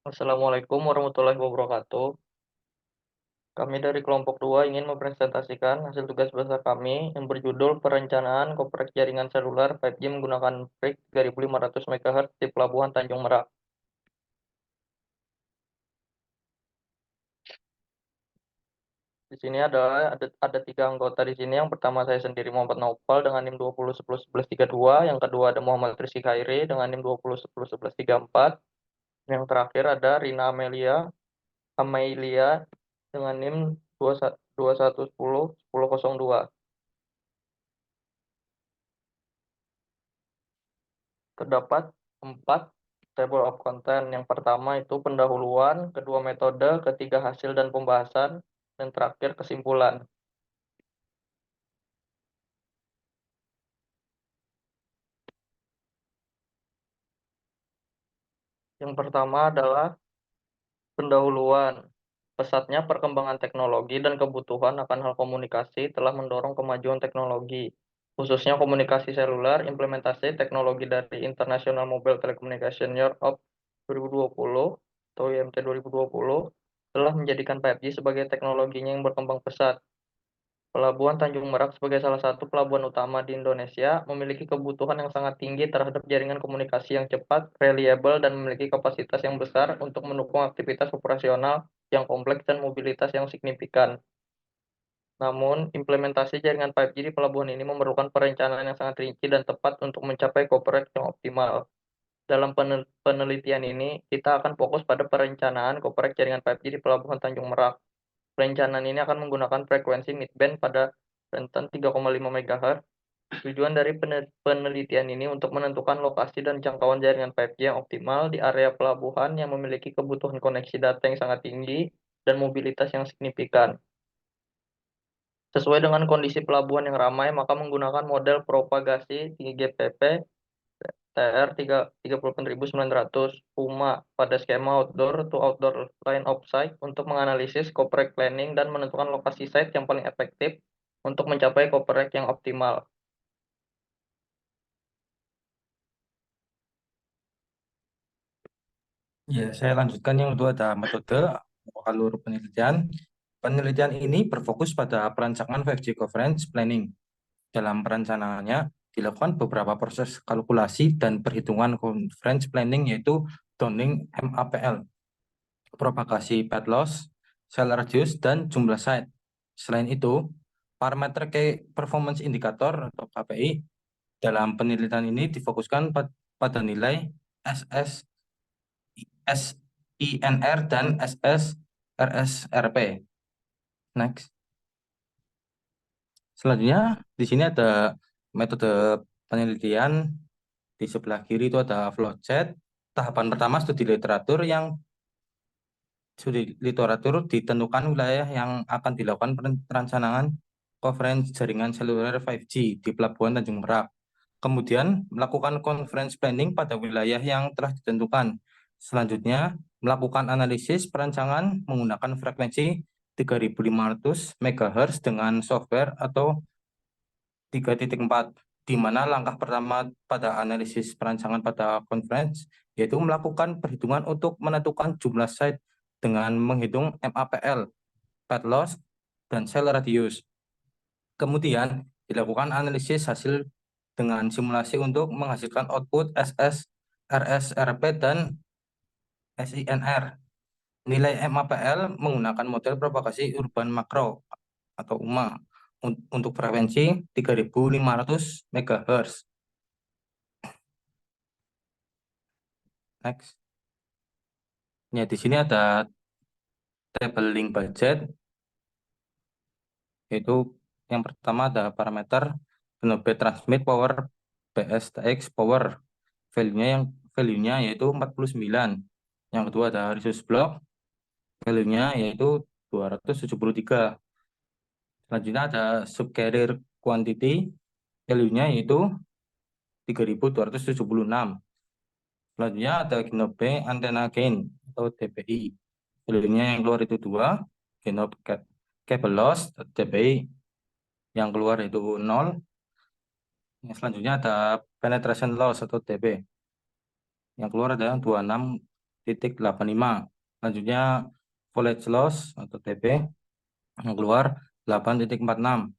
Assalamualaikum warahmatullahi wabarakatuh. Kami dari kelompok 2 ingin mempresentasikan hasil tugas besar kami yang berjudul Perencanaan Kompleks Jaringan Seluler 5G menggunakan PRIK 3500 MHz di Pelabuhan Tanjung Merak. Di sini ada 3 anggota di sini. Yang pertama saya sendiri Muhammad Naufal dengan NIM 20101132, yang kedua ada Muhammad Rizky Khairi dengan NIM 20101134, yang terakhir ada Rina Amelia dengan NIM 21101002. Terdapat 4 table of content. Yang pertama itu pendahuluan, kedua metode, ketiga hasil dan pembahasan, dan terakhir kesimpulan. Yang pertama adalah pendahuluan. Pesatnya perkembangan teknologi dan kebutuhan akan hal komunikasi telah mendorong kemajuan teknologi, khususnya komunikasi seluler. Implementasi teknologi dari International Mobile Telecommunication Year of 2020 atau IMT 2020 telah menjadikan 5G sebagai teknologinya yang berkembang pesat. Pelabuhan Tanjung Merak sebagai salah satu pelabuhan utama di Indonesia memiliki kebutuhan yang sangat tinggi terhadap jaringan komunikasi yang cepat, reliable, dan memiliki kapasitas yang besar untuk mendukung aktivitas operasional yang kompleks dan mobilitas yang signifikan. Namun, implementasi jaringan 5G di pelabuhan ini memerlukan perencanaan yang sangat rinci dan tepat untuk mencapai coverage yang optimal. Dalam penelitian ini, kita akan fokus pada perencanaan coverage jaringan 5G di Pelabuhan Tanjung Merak. Perencanaan ini akan menggunakan frekuensi mid-band pada rentan 3,5 MHz. Tujuan dari penelitian ini untuk menentukan lokasi dan jangkauan jaringan 5G yang optimal di area pelabuhan yang memiliki kebutuhan koneksi data yang sangat tinggi dan mobilitas yang signifikan. Sesuai dengan kondisi pelabuhan yang ramai, maka menggunakan model propagasi 3GPP TR 38900 UMA pada skema outdoor to outdoor line of sight untuk menganalisis corporate planning dan menentukan lokasi site yang paling efektif untuk mencapai coverage yang optimal. Ya, saya lanjutkan yang kedua ada metode alur penelitian. Penelitian ini berfokus pada perancangan 5G coverage planning. Dalam perencanaannya dilakukan beberapa proses kalkulasi dan perhitungan coverage planning yaitu downing MAPL, propagasi path loss, cell radius, dan jumlah site. Selain itu, parameter Key Performance Indicator atau KPI dalam penelitian ini difokuskan pada nilai SS SINR dan SSRSRP. Next. Selanjutnya, di sini ada metode penelitian. Di sebelah kiri itu ada flowchart. Tahapan pertama studi literatur ditentukan wilayah yang akan dilakukan perencanaan conference jaringan seluler 5G di Pelabuhan Tanjung Merak. Kemudian melakukan conference planning pada wilayah yang telah ditentukan. Selanjutnya, melakukan analisis perancangan menggunakan frekuensi 3500 MHz dengan software atau 3.4, di mana langkah pertama pada analisis perancangan pada conference yaitu melakukan perhitungan untuk menentukan jumlah site dengan menghitung MAPL, path loss, dan cell radius. Kemudian dilakukan analisis hasil dengan simulasi untuk menghasilkan output SS, RSRP, dan SINR. Nilai MAPL menggunakan model propagasi urban makro atau UMA untuk frekuensi 3500 MHz. Next. Ya, di sini ada tabelling budget, yaitu yang pertama ada parameter Benobet Transmit Power BSTX Power. Value-nya yaitu 49. Yang kedua ada resource block, value-nya yaitu 273. Selanjutnya ada subcarrier quantity, value-nya yaitu 3276. Selanjutnya ada Genope Antenna Gain atau DPI. Value-nya yang keluar itu 2. Genope Cable Loss DPI yang keluar itu 0. Yang selanjutnya ada Penetration Loss atau DP. Yang keluar ada 26 8,85. Selanjutnya voltage loss atau TP yang keluar 8,46.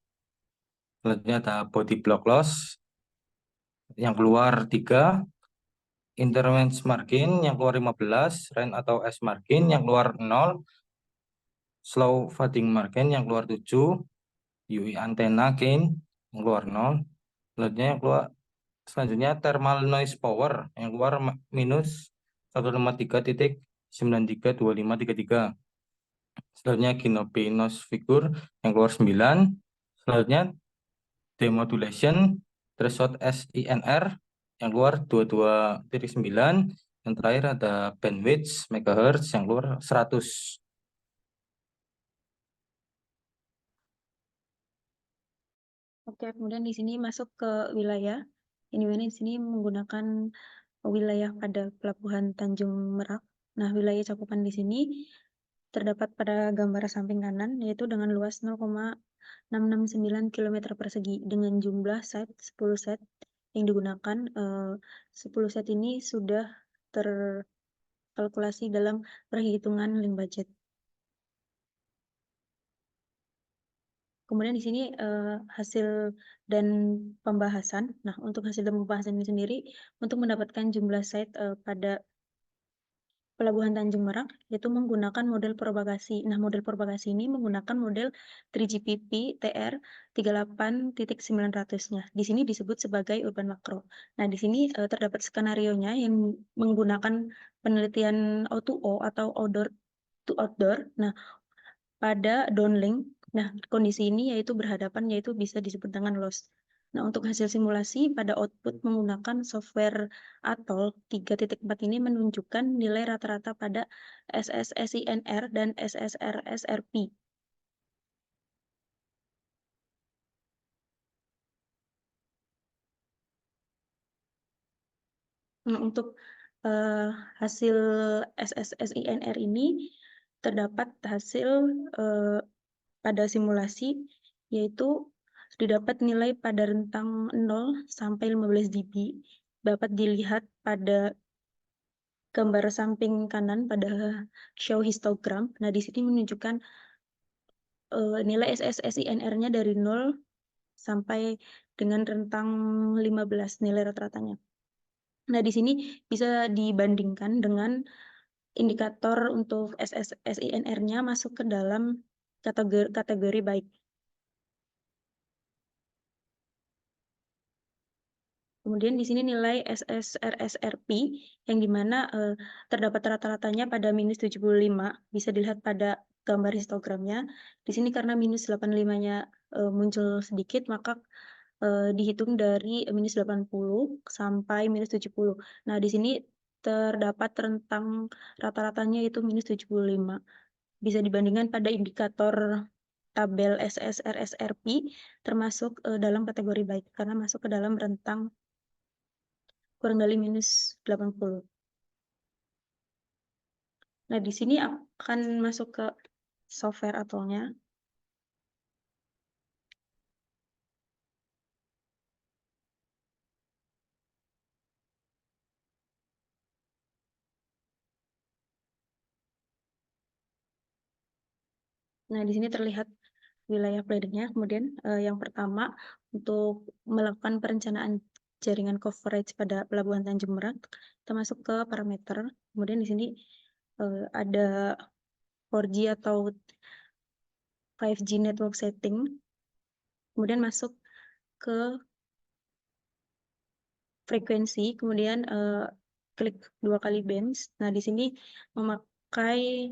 Selanjutnya ada body block loss yang keluar 3, intervention margin yang keluar 15, range atau S margin yang keluar 0, slow fading margin yang keluar 7, UI antenna gain yang keluar 0. Selanjutnya thermal noise power yang keluar minus 153.932533. Selanjutnya Ginopi noise figure yang keluar 9. Selanjutnya demodulation threshold SINR yang keluar 22.9. Yang terakhir ada bandwidth megahertz yang keluar 100. Oke, kemudian di sini masuk ke wilayah. Ini di sini menggunakan wilayah pada Pelabuhan Tanjung Merak. Nah, wilayah cakupan di sini terdapat pada gambar samping kanan, yaitu dengan luas 0,669 km persegi dengan jumlah set 10 set yang digunakan. 10 set ini sudah terkalkulasi dalam perhitungan link budget. Kemudian di sini hasil dan pembahasan. Nah, untuk hasil dan pembahasan ini sendiri, untuk mendapatkan jumlah site pada Pelabuhan Tanjung Merak, yaitu menggunakan model propagasi. Nah, model propagasi ini menggunakan model 3GPP TR 38.900-nya. Di sini disebut sebagai urban makro. Nah, di sini terdapat skenario-nya yang menggunakan penelitian O2O atau outdoor to outdoor. Nah, pada downlink, nah kondisi ini yaitu berhadapan, yaitu bisa disebut dengan loss. Nah, untuk hasil simulasi pada output menggunakan software Atoll 3.4 ini menunjukkan nilai rata-rata pada SSSINR dan SSRSRP. Nah, untuk hasil SSSINR ini terdapat hasil pada simulasi, yaitu didapat nilai pada rentang 0 sampai 15 dB. Dapat dilihat pada gambar samping kanan pada show histogram. Nah, di sini menunjukkan nilai SSSINR-nya dari 0 sampai dengan rentang 15 nilai rata-ratanya. Nah, di sini bisa dibandingkan dengan indikator untuk SSSINR-nya masuk ke dalam kategori baik. Kemudian di sini nilai SSRSRP yang dimana terdapat rata-ratanya pada minus 75, bisa dilihat pada gambar histogramnya. Di sini karena minus 85-nya muncul sedikit, maka dihitung dari minus 80 sampai minus 70. Nah, di sini terdapat rentang rata-ratanya itu minus 75. Bisa dibandingkan pada indikator tabel SSRSRP termasuk dalam kategori baik karena masuk ke dalam rentang kurang dari minus 80. Nah, di sini akan masuk ke software Atoll-nya. Nah, di sini terlihat wilayah planning-nya. Kemudian yang pertama, untuk melakukan perencanaan jaringan coverage pada Pelabuhan Tanjung Merak, kita masuk ke parameter. Kemudian di sini ada 4G atau 5G network setting. Kemudian masuk ke frekuensi, kemudian klik 2 kali bands. Nah, di sini memakai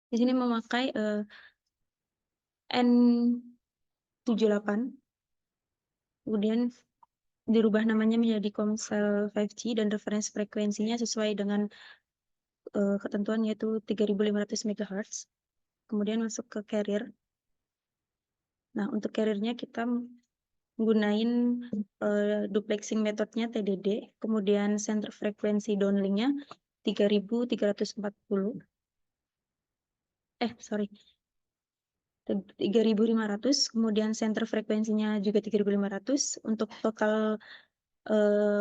di sini memakai N78. Kemudian dirubah namanya menjadi Komsel 5G dan referensi frekuensinya sesuai dengan ketentuan yaitu 3500 MHz. Kemudian masuk ke carrier. Nah, untuk carriernya kita menggunakan duplexing metodenya TDD, kemudian center frekuensi downlinknya 3340. 3.500, kemudian center frekuensinya juga 3.500, untuk total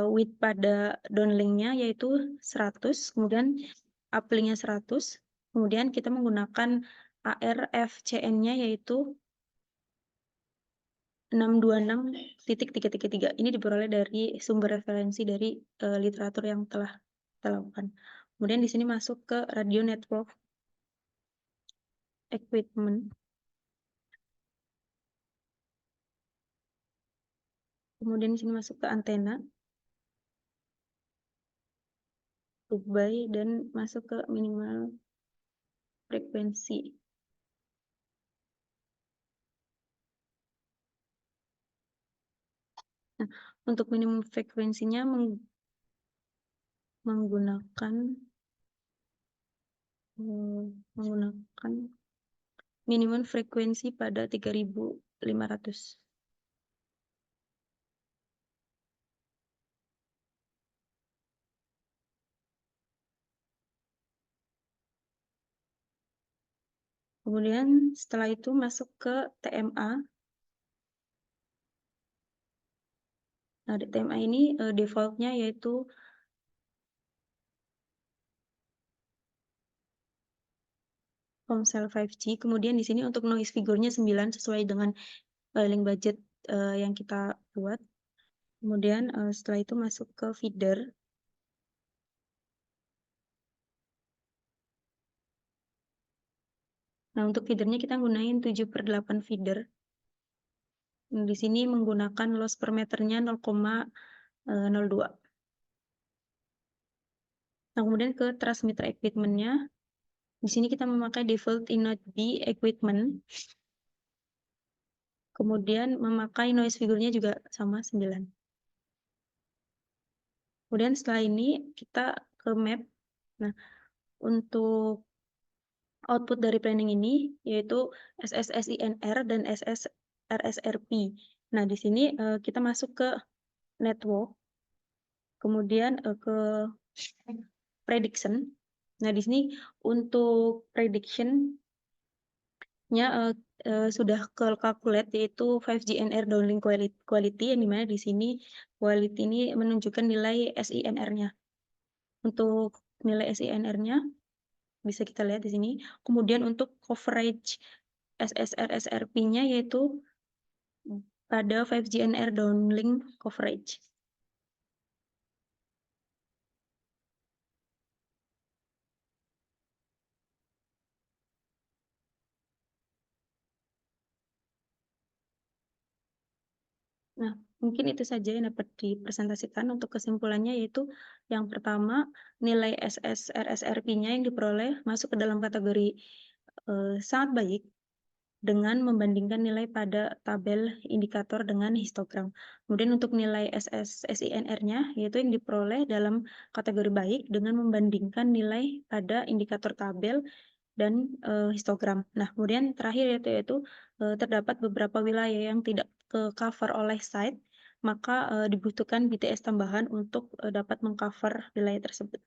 width pada downlinknya yaitu 100, kemudian uplinknya 100, kemudian kita menggunakan ARFCN-nya yaitu 626.333. Ini diperoleh dari sumber referensi dari literatur yang telah kita lakukan. Kemudian di sini masuk ke radio network equipment. Kemudian di sini masuk ke antena, goodbye, dan masuk ke minimal frekuensi. Nah, untuk minimum frekuensinya menggunakan minimum frekuensi pada 3.500. Kemudian setelah itu masuk ke TMA. Nah, di TMA ini defaultnya yaitu Comcel 5G. Kemudian di sini untuk noise figure-nya 9 sesuai dengan link budget yang kita buat. Kemudian setelah itu masuk ke feeder. Nah, untuk feedernya kita gunain 7/8 feeder. Di sini menggunakan loss per meternya 0,02. Nah, kemudian ke transmitter equipment-nya. Di sini kita memakai default Inode B equipment. Kemudian memakai noise figure-nya juga sama 9. Kemudian setelah ini kita ke map. Nah, untuk output dari planning ini yaitu SSSINR dan SSRSRP. Nah, di sini kita masuk ke network, kemudian ke prediction. Nah, di sini untuk prediction-nya sudah calculate yaitu 5G-NR downlink quality, yang dimana di sini quality ini menunjukkan nilai SINR-nya. Untuk nilai SINR-nya bisa kita lihat di sini. Kemudian untuk coverage SSRSRP-nya yaitu pada 5G-NR downlink coverage. Nah, mungkin itu saja yang dapat dipresentasikan. Untuk kesimpulannya yaitu yang pertama, nilai SSRSRP-nya yang diperoleh masuk ke dalam kategori sangat baik dengan membandingkan nilai pada tabel indikator dengan histogram. Kemudian untuk nilai SSSINR-nya yaitu yang diperoleh dalam kategori baik dengan membandingkan nilai pada indikator tabel dan histogram. Nah, kemudian terakhir yaitu terdapat beberapa wilayah yang tidak ke-cover oleh site, maka dibutuhkan BTS tambahan untuk dapat mengcover wilayah tersebut.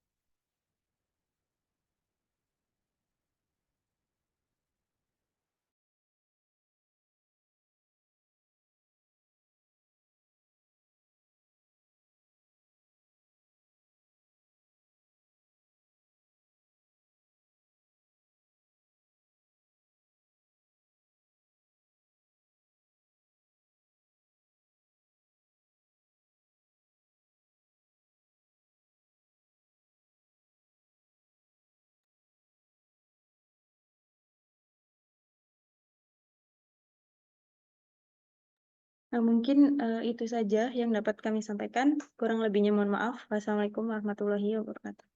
Nah, mungkin itu saja yang dapat kami sampaikan. Kurang lebihnya mohon maaf. Wassalamualaikum warahmatullahi wabarakatuh.